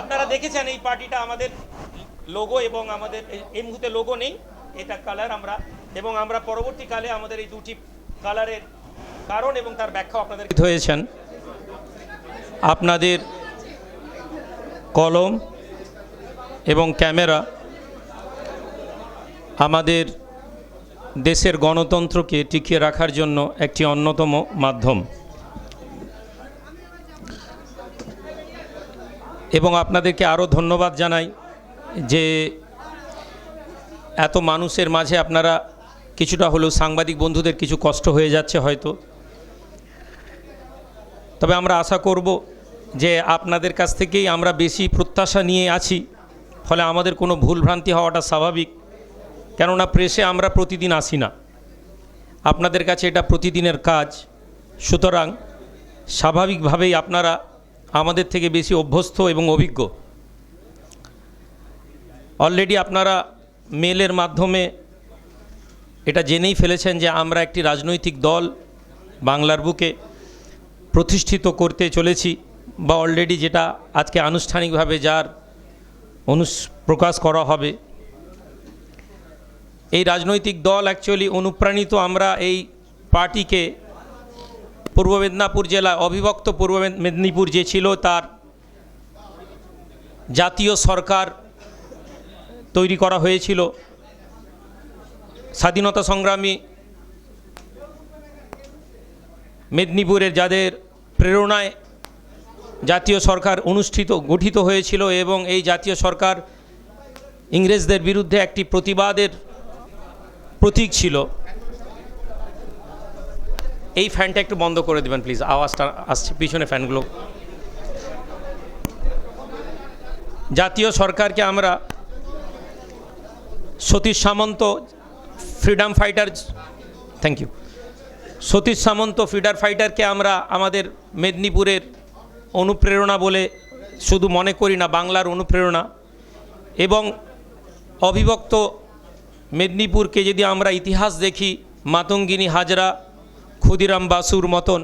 আপনারা দেখেছেন এই পার্টিটা আমাদের লোগো এবং আমাদের এই মুহূর্তে লোগো নেই, এটা কালার আমরা, এবং আমরা পরবর্তীকালে আমাদের এই দুটি কালারের কারণ এবং তার ব্যাখ্যা আপনাদের হয়েছেন। আপনাদের কলম এবং ক্যামেরা আমাদের দেশের গণতন্ত্রকে টিকিয়ে রাখার জন্য একটি অন্যতম মাধ্যম, এবং আপনাদেরকে আরও ধন্যবাদ জানাই যে এত মানুষের মাঝে আপনারা কিছুটা হলেও সাংবাদিক বন্ধুদের কিছু কষ্ট হয়ে যাচ্ছে হয়তো, তবে আমরা আশা করব যে আপনাদের কাছ থেকেই আমরা বেশি প্রত্যাশা নিয়ে আছি, ফলে আমাদের কোনো ভুলভ্রান্তি হওয়াটা স্বাভাবিক, কেননা প্রেসে আমরা প্রতিদিন আসি না, আপনাদের কাছে এটা প্রতিদিনের কাজ, সুতরাং স্বাভাবিকভাবেই আপনারা আমাদের থেকে বেশি অভ্যস্ত এবং অভিজ্ঞ। অলরেডি আপনারা মেলের মাধ্যমে এটা জেনেই ফেলেছেন যে আমরা একটি রাজনৈতিক দল বাংলার বুকে প্রতিষ্ঠিত করতে চলেছি, বা অলরেডি যেটা আজকে আনুষ্ঠানিকভাবে যার প্রকাশ করা হবে। এই রাজনৈতিক দল অ্যাকচুয়ালি অনুপ্রাণিত, আমরা এই পার্টিকে পূর্ব মেদিনীপুর জেলা, অবিভক্ত পূর্ব মেদিনীপুর যে ছিল তার জাতীয় সরকার তৈরি করা হয়েছিল, স্বাধীনতা সংগ্রামী মেদিনীপুরের যাদের প্রেরণায় জাতীয় সরকার গঠিত হয়েছিল, এবং এই জাতীয় সরকার ইংরেজদের বিরুদ্ধে একটি প্রতিবাদের প্রতীক ছিল। এই ফ্যানটা একটু বন্ধ করে দেবেন প্লিজ, আওয়াজটা আসছে পিছনে ফ্যানগুলো। জাতীয় সরকারকে আমরা Satish Samanta freedom fighter, thank you, Satish Samanta freedom ফাইটারকে আমরা আমাদের মেদিনীপুরের অনুপ্রেরণা বলে শুধু মনে করি না, বাংলার অনুপ্রেরণা। এবং অবিভক্ত মেদিনীপুরকে যদি আমরা ইতিহাস দেখি, মাতঙ্গিনী হাজরা, ক্ষুদিরাম বাসুর মতন,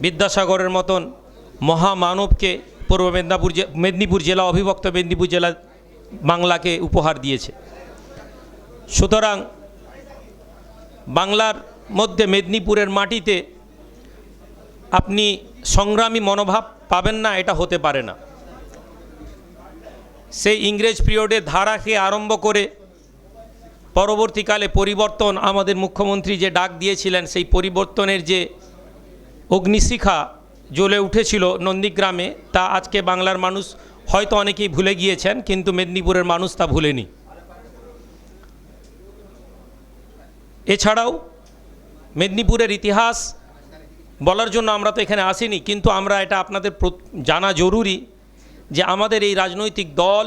বিদ্যাসাগরের মতন মহামানবকে পূর্ব মেদিনীপুর জেলা, অবিভক্ত মেদিনীপুর জেলা বাংলাকে উপহার দিয়েছে। সুতরাং বাংলার মধ্যে মেদিনীপুরের মাটিতে আপনি সংগ্রামী মনোভাব পাবেন না, এটা হতে পারে না। সেই ইংরেজ পিরিয়ডের ধারাকে আরম্ভ করে পরবর্তীকালে পরিবর্তন, আমাদের মুখ্যমন্ত্রী যে ডাক দিয়েছিলেন, সেই পরিবর্তনের যে অগ্নিশিখা জ্বলে উঠেছিল নন্দীগ্রামে, তা আজকে বাংলার মানুষ হয়তো অনেকেই ভুলে গিয়েছেন, কিন্তু মেদিনীপুরের মানুষ তা ভুলেনি। এছাড়াও মেদিনীপুরের ইতিহাস বলার জন্য আমরা তো এখানে আসিনি, কিন্তু আমরা এটা আপনাদের জানা জরুরি যে আমাদের এই রাজনৈতিক দল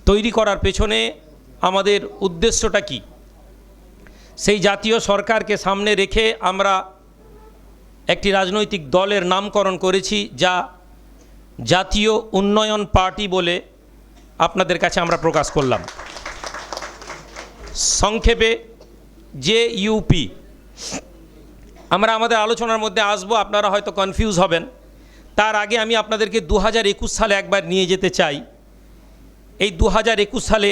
তৈরি করার পেছনে আমাদের উদ্দেশ্যটা কি। সেই জাতীয় সরকারকে সামনে রেখে আমরা একটি রাজনৈতিক দলের নামকরণ করেছি, যা জাতীয় উন্নয়ন পার্টি বলে আপনাদের কাছে আমরা প্রকাশ করলাম। সংক্ষেপে JUP। আমরা আমাদের আলোচনার মধ্যে আসব, আপনারা হয়তো কনফিউজ হবেন। তার আগে আমি আপনাদেরকে 2021 সালে একবার নিয়ে যেতে চাই। এই 2021 সালে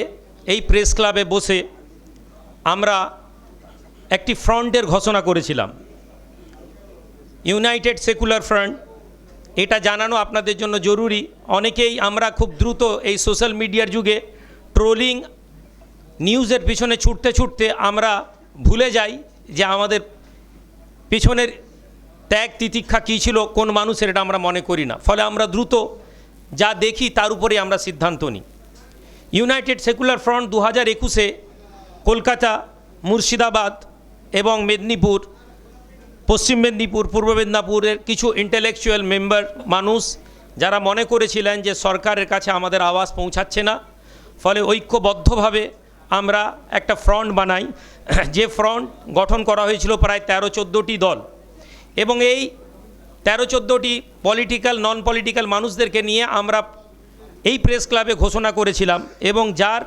এই প্রেস ক্লাবে বসে আমরা একটি ফ্রন্টের ঘোষণা করেছিলাম, ইউনাইটেড সেকুলার ফ্রন্ট। এটা জানানো আপনাদের জন্য জরুরি। অনেকেই আমরা খুব দ্রুত এই সোশ্যাল মিডিয়ার যুগে ট্রোলিং নিউজের পিছনে ছুটতে ছুটতে আমরা ভুলে যাই যে আমাদের পিছনের ত্যাগ তিতিক্ষা কী ছিল, কোন মানুষের, এটা আমরা মনে করি না। ফলে আমরা দ্রুত যা দেখি তার উপরে আমরা সিদ্ধান্ত নিই। ইউনাইটেড সেকুলার ফ্রন্ট 2021-এ কলকাতা, মুর্শিদাবাদ এবং মেদিনীপুর, পশ্চিম মেদিনীপুর, পূর্ব মেদিনীপুরের কিছু ইন্টেলেকচুয়াল মেম্বার, মানুষ যারা মনে করেছিলেন যে সরকারের কাছে আমাদের আওয়াজ পৌঁছাচ্ছে না, ফলে ঐক্যবদ্ধভাবে আমরা একটা ফ্রন্ট বানাই, যে ফ্রন্ট গঠন করা হয়েছিল প্রায় 13-14টি দল, এবং এই 13-14টি পলিটিক্যাল, নন পলিটিক্যাল মানুষদেরকে নিয়ে আমরা এই প্রেস ক্লাবে ঘোষণা করেছিলাম, এবং যার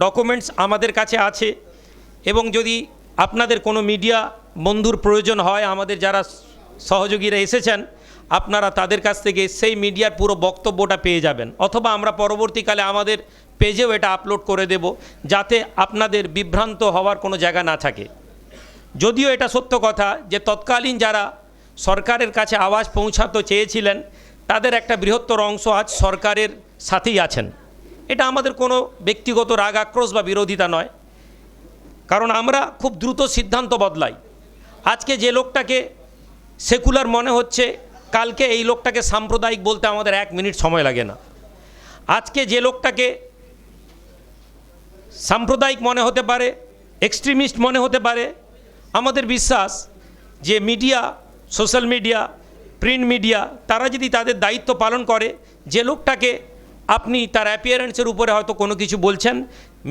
ডকুমেন্টস আমাদের কাছে আছে। এবং যদি আপনাদের কোনো মিডিয়া বন্ধুর প্রয়োজন হয়, আমাদের যারা সহযোগীরা এসেছেন, আপনারা তাদের কাছ থেকে সেই মিডিয়ার পুরো বক্তব্যটা পেয়ে যাবেন, অথবা আমরা পরবর্তীকালে আমাদের পেজেও এটা আপলোড করে দেব, যাতে আপনাদের বিভ্রান্ত হওয়ার কোনো জায়গা না থাকে। যদিও এটা সত্য কথা যে তৎকালীন যারা সরকারের কাছে আওয়াজ পৌঁছাতে চেয়েছিলেন, তাদের একটা বৃহত্তর অংশ আজ সরকারের সাথেই আছেন। এটা আমাদের কোনো ব্যক্তিগত রাগ আক্রোশ বা বিরোধিতা নয়, কারণ আমরা খুব দ্রুত সিদ্ধান্ত বদলাই। আজকে যে লোকটাকে সেকুলার মনে হচ্ছে, কালকে এই লোকটাকে সাম্প্রদায়িক বলতে আমাদের 1 মিনিট সময় লাগে না। আজকে যে লোকটাকে সাম্প্রদায়িক মনে হতে পারে, এক্সট্রিমিস্ট মনে হতে পারে, আমাদের বিশ্বাস যে media, social media, print media, তারা যদি তাদের দায়িত্ব পালন করে, যে লোকটাকে আপনি তার অ্যাপিয়ারেন্সের উপরে হয়তো কোনো কিছু বলছেন,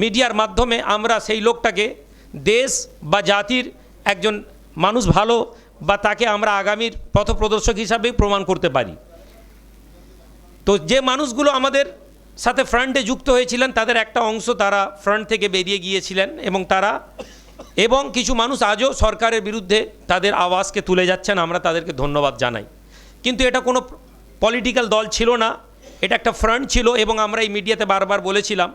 মিডিয়ার মাধ্যমে আমরা সেই লোকটাকে দেশ বা জাতির একজন মানুষ ভালো বা তাকে আমরা আগামীর পথপ্রদর্শক হিসাবেই প্রমাণ করতে পারি। তো যে মানুষগুলো আমাদের সাথে ফ্রন্টে যুক্ত হয়েছিলেন, তাদের একটা অংশ তারা ফ্রন্ট থেকে বেরিয়ে গিয়েছিলেন, এবং কিছু মানুষ আজও সরকারের বিরুদ্ধে তাদের আওয়াজকে তুলে যাচ্ছেন, আমরা তাদেরকে ধন্যবাদ জানাই। কিন্তু এটা কোনো পলিটিক্যাল দল ছিল না, এটা একটা ফ্রন্ট ছিল, এবং আমরা এই মিডিয়াতে বারবার বলেছিলাম।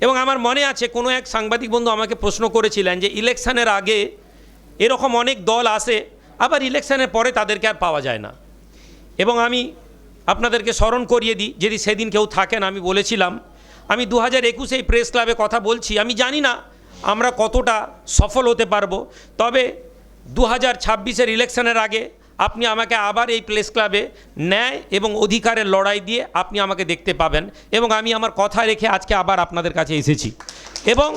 এবং আমার মনে আছে কোনো এক সাংবাদিক বন্ধু আমাকে প্রশ্ন করেছিলেন যে ইলেকশনের আগে এরকম অনেক দল আসে, আবার ইলেকশনের পরে তাদেরকে আর পাওয়া যায় না। এবং আমি আপনাদেরকে স্মরণ করিয়ে দিই, যদি সেদিন কেউ থাকেন, আমি বলেছিলাম আমি 2021 এই প্রেস ক্লাবে কথা বলছি, আমি জানি না আমরা কতটা সফল হতে পারবো, তবে 2026-এর ইলেকশনের আগে আপনি আমাকে আবার এই প্রেস ক্লাবে ন্যায় এবং অধিকারের লড়াই দিয়ে আপনি আমাকে দেখতে পাবেন। এবং আমি আমার কথা রেখে আজকে আবার আপনাদের কাছে এসেছি, এবং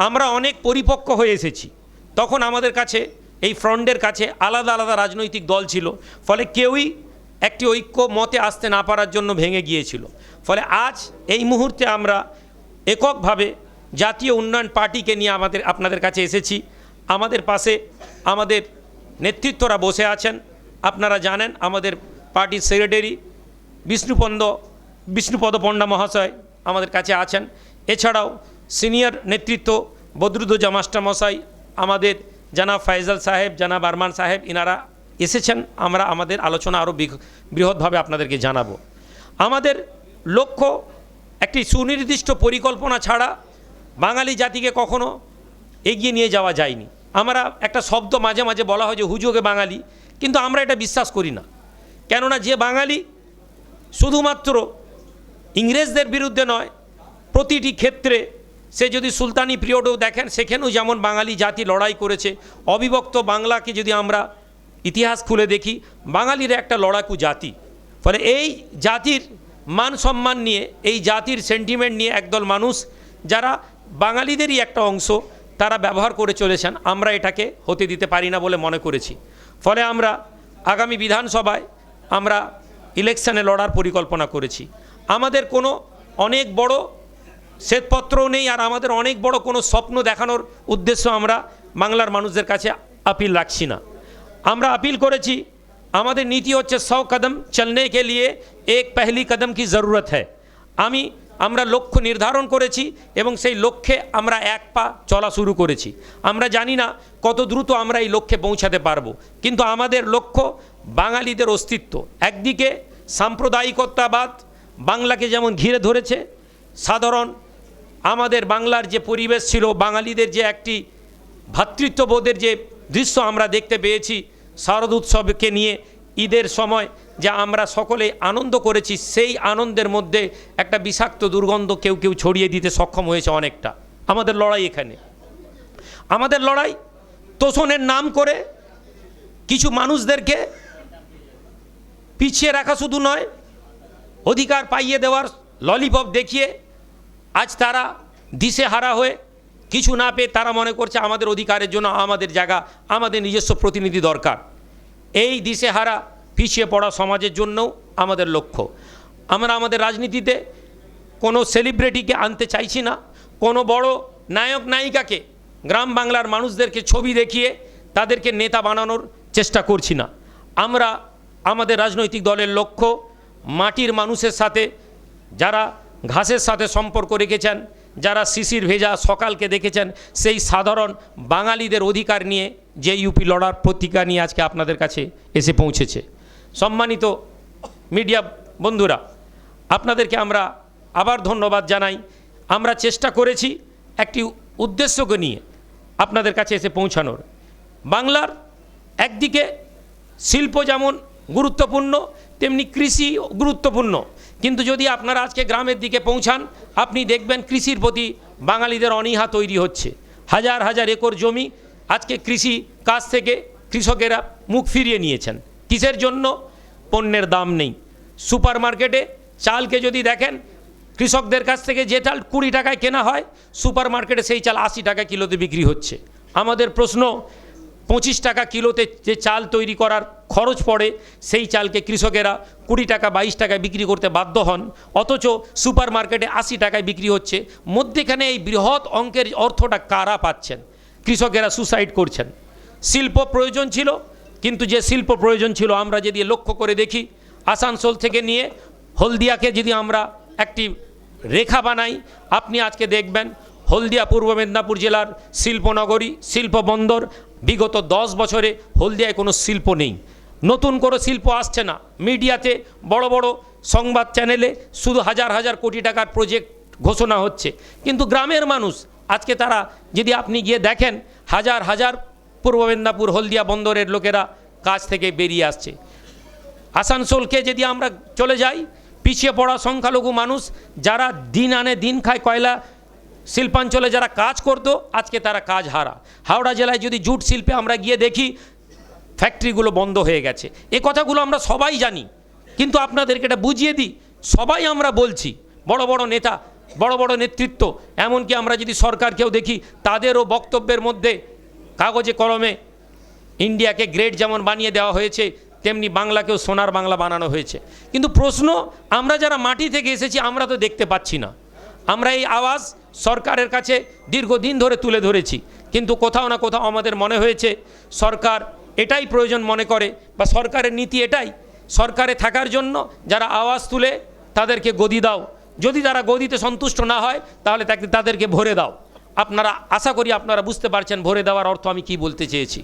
আমরা অনেক পরিপক্ক হয়ে এসেছি। তখন আমাদের কাছে এই ফ্রন্টের কাছে আলাদা আলাদা রাজনৈতিক দল ছিল, ফলে কেউই একটি ঐক্য মতে আসতে না পারার জন্য ভেঙে গিয়েছিল। ফলে আজ এই মুহূর্তে আমরা এককভাবে জাতীয় উন্নয়ন পার্টিকে নিয়ে আপনাদের কাছে এসেছি। আমাদের পাশে আমাদের নেতৃত্বরা বসে আছেন। আপনারা জানেন আমাদের পার্টির সেক্রেটারি বিষ্ণুপদ পণ্ডা মহাশয় আমাদের কাছে আছেন। এছাড়াও সিনিয়র নেতৃত্ব বদরুদ্দোজা মাস্টার মশাই, আমাদের জানাব ফাইজাল সাহেব, জানাব আরমান সাহেব, ইনারা এসেছেন। আমরা আমাদের আলোচনা আরও বৃহৎভাবে আপনাদেরকে জানাবো। আমাদের লক্ষ্য একটি সুনির্দিষ্ট পরিকল্পনা ছাড়া বাঙালি জাতিকে কখনো এগিয়ে নিয়ে যাওয়া যায়নি। আমরা একটা শব্দ মাঝে মাঝে বলা হয় যে হুজুগে বাঙালি, কিন্তু আমরা এটা বিশ্বাস করি না। কেননা যে বাঙালি শুধুমাত্র ইংরেজদের বিরুদ্ধে নয়, প্রতিটি ক্ষেত্রে, সে যদি সুলতানি পিরিয়ডেও দেখেন, সেখানেও যেমন বাঙালি জাতি লড়াই করেছে। অবিভক্ত বাংলাকে যদি আমরা ইতিহাস খুলে দেখি, বাঙালিরা একটা লড়াকু জাতি। ফলে এই জাতির মান সম্মান নিয়ে, এই জাতির সেন্টিমেন্ট নিয়ে একদল মানুষ যারা বাঙালিদেরই একটা অংশ, তারা ব্যবহার করে চলেছেন। আমরা এটাকে হতে দিতে পারি না বলে মনে করেছি। ফলে আমরা আগামী বিধানসভায় আমরা ইলেকশনে লড়ার পরিকল্পনা করেছি। আমাদের কোনো অনেক বড় শ্বেতপত্রও নেই, আর আমাদের অনেক বড় কোনো স্বপ্ন দেখানোর উদ্দেশ্য আমরা বাংলার মানুষদের কাছে আপিল রাখছি না। আমরা আপিল করেছি, আমাদের নীতি হচ্ছে 100 কদম চলনে কে লিয়ে এক পহলি কদম কি জরুরত হ্যায়। আমরা লক্ষ্য নির্ধারণ করেছি এবং সেই লক্ষ্যে আমরা এক পা চলা শুরু করেছি। আমরা জানি না কত দ্রুত আমরা এই লক্ষ্যে পৌঁছাতে পারবো, কিন্তু আমাদের লক্ষ্য বাঙালিদের অস্তিত্ব। একদিকে সাম্প্রদায়িকতাবাদ বাংলাকে যেমন ঘিরে ধরেছে, সাধারণ আমাদের বাংলার যে পরিবেশ ছিল, বাঙালিদের যে একটি ভ্রাতৃত্ববোধের যে দৃশ্য আমরা দেখতে পেয়েছি শারদ উৎসবকে নিয়ে, ঈদের সময় যা আমরা সকলে আনন্দ করেছি, সেই আনন্দের মধ্যে একটা বিষাক্ত দুর্গন্ধ কেউ কেউ ছড়িয়ে দিতে সক্ষম হয়েছে অনেকটা। আমাদের লড়াই এখানে, আমাদের লড়াই তোষণের নাম করে কিছু মানুষদেরকে পিছিয়ে রাখা শুধু নয়, অধিকার পাইয়ে দেওয়ার ললিপপ দেখিয়ে আজ তারা দিশেহারা হয়ে কিছু না পেয়ে তারা মনে করছে আমাদের অধিকারের জন্য আমাদের জায়গা, আমাদের নিজস্ব প্রতিনিধি দরকার। এই দিশেহারা পিছিয়ে পড়া সমাজের জন্যও আমাদের লক্ষ্য। আমরা আমাদের রাজনীতিতে কোনো সেলিব্রিটিকে আনতে চাইছি না, কোনো বড় নায়ক নায়িকাকে গ্রাম বাংলার মানুষদেরকে ছবি দেখিয়ে তাদেরকে নেতা বানানোর চেষ্টা করছি না। আমরা আমাদের রাজনৈতিক দলের লক্ষ্য মাটির মানুষের সাথে, যারা ঘাসের সাথে সম্পর্ক রেখেছেন, যারা শিশির ভেজা সকালকে দেখেছেন, সেই সাধারণ বাঙালিদের অধিকার নিয়ে যে ইউপি লড়ার প্রতিজ্ঞা নিয়ে আজকে আপনাদের কাছে এসে পৌঁছেছে। সম্মানিত মিডিয়া বন্ধুরা, আপনাদেরকে আমরা আবার ধন্যবাদ জানাই। আমরা চেষ্টা করেছি একটি উদ্দেশ্যকে নিয়ে আপনাদের কাছে এসে পৌঁছানোর। বাংলার একদিকে শিল্প যেমন গুরুত্বপূর্ণ, তেমনি কৃষি গুরুত্বপূর্ণ। কিন্তু যদি আপনারা আজকে গ্রামের দিকে পৌঁছান, আপনি দেখবেন কৃষির প্রতি বাঙালিদের অনীহা তৈরি হচ্ছে। হাজার হাজার একর জমি আজকে কৃষি কাজ থেকে কৃষকেরা মুখ ফিরিয়ে নিয়েছেন। কিসের জন্য? পণ্যের দাম নেই। সুপার মার্কেটে চালকে যদি দেখেন, কৃষকদের কাছ থেকে যে চাল 20 টাকায় কেনা হয়, সুপার মার্কেটে সেই চাল 80 টাকা কিলোতে বিক্রি হচ্ছে। আমাদের প্রশ্ন, 25 টাকা কিলোতে যে চাল তৈরি করার খরচ পড়ে, সেই চালকে কৃষকেরা 20 টাকা 22 টাকায় বিক্রি করতে বাধ্য হন, অথচ সুপার মার্কেটে 80 টাকায় বিক্রি হচ্ছে। মধ্যেখানে এই বৃহৎ অঙ্কের অর্থটা কারা পাচ্ছেন? কৃষকেরা সুসাইড করছেন। শিল্প প্রয়োজন ছিল, কিন্তু যে শিল্প প্রয়োজন ছিল, আমরা যদি লক্ষ্য করে দেখি, আসানসোল থেকে নিয়ে হলদিয়াকে যদি আমরা একটি রেখা বানাই, আপনি আজকে দেখবেন হলদিয়া পূর্ব মেদিনীপুর জেলার শিল্পনগরী, শিল্প বন্দর। বিগত 10 বছরে হলদিয়ায় কোনো শিল্প নেই, নতুন কোনো শিল্প আসছে না। মিডিয়াতে বড় বড় সংবাদ চ্যানেলে শুধু হাজার হাজার কোটি টাকার প্রজেক্ট ঘোষণা হচ্ছে, কিন্তু গ্রামের মানুষ আজকে তারা যদি আপনি গিয়ে দেখেন, হাজার হাজার পূর্ব মেদিনীপুর হলদিয়া বন্দরের লোকেরা কাজ থেকে বেরিয়ে আসছে। আসানসোলকে যদি আমরা চলে যাই, পিছিয়ে পড়া সংখ্যালঘু মানুষ যারা দিন আনে দিন খায়, কয়লা শিল্পাঞ্চলে যারা কাজ করতো, আজকে তারা কাজ হারা। হাওড়া জেলায় যদি জুট শিল্পে আমরা গিয়ে দেখি, ফ্যাক্টরিগুলো বন্ধ হয়ে গেছে। এ কথাগুলো আমরা সবাই জানি, কিন্তু আপনাদেরকে এটা বুঝিয়ে দিই, সবাই আমরা বলছি, বড় বড় নেতা, বড় বড় নেতৃত্ব, এমনকি আমরা যদি সরকারকেও দেখি, তাদেরও বক্তব্যের মধ্যে কাগজে কলমে ইন্ডিয়াকে গ্রেট যেমন বানিয়ে দেওয়া হয়েছে, তেমনি বাংলাকেও সোনার বাংলা বানানো হয়েছে। কিন্তু প্রশ্ন, আমরা যারা মাটি থেকে এসেছি, আমরা তো দেখতে পাচ্ছি না। আমরা এই আওয়াজ সরকারের কাছে দীর্ঘদিন ধরে তুলে ধরেছি, কিন্তু কোথাও না কোথাও আমাদের মনে হয়েছে সরকার এটাই প্রয়োজন মনে করে, বা সরকারের নীতি এটাই, সরকারে থাকার জন্য যারা আওয়াজ তুলে তাদেরকে গদি দাও, যদি তারা গদিতে সন্তুষ্ট না হয় তাহলে তাদেরকে ভরে দাও। আপনারা, আশা করি আপনারা বুঝতে পারছেন ভরে দেওয়ার অর্থ আমি কি বলতে চেয়েছি।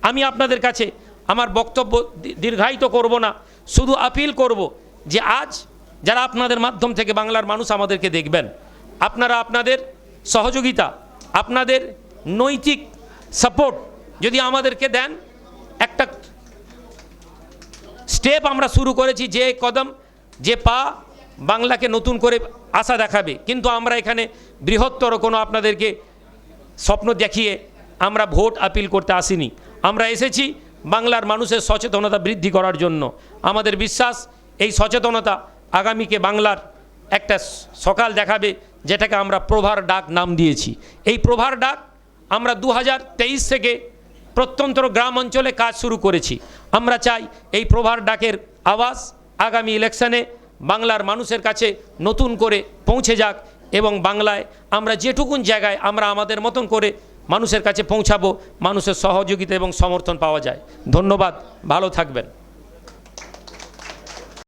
আমি আপনাদের কাছে আমার বক্তব্য দীর্ঘায়িত করব না, শুধু আপিল করব যে আজ যারা আপনাদের মাধ্যম থেকে বাংলার মানুষ আমাদেরকে দেখবেন, আপনারা আপনাদের সহযোগিতা, আপনাদের নৈতিক সাপোর্ট যদি আমাদেরকে দেন, একটা স্টেপ আমরা শুরু করেছি, যে কদম, যে পা বাংলাকে নতুন করে আশা দেখাবে। কিন্তু আমরা এখানে বৃহত্তর কোনো আপনাদেরকে স্বপ্ন দেখিয়ে আমরা ভোট আপিল করতে আসিনি। আমরা এসেছি বাংলার মানুষের সচেতনতা বৃদ্ধি করার জন্য। আমাদের বিশ্বাস, এই সচেতনতা আগামীকে বাংলার একটা সকাল দেখাবে, যেটাকে আমরা প্রভার ডাক নাম দিয়েছি। এই প্রভার ডাক আমরা 2023 থেকে প্রত্যন্ত গ্রাম অঞ্চলে কাজ শুরু করেছি। আমরা চাই এই প্রভার ডাকের আওয়াজ আগামী ইলেকশনে বাংলার মানুষের কাছে নতুন করে পৌঁছে যাক, এবং বাংলায় আমরা যেটুকুন জায়গায় আমরা আমাদের মতন করে মানুষের কাছে পৌঁছাবো, মানুষের সহযোগিতা এবং সমর্থন পাওয়া যায়। ধন্যবাদ, ভালো থাকবেন।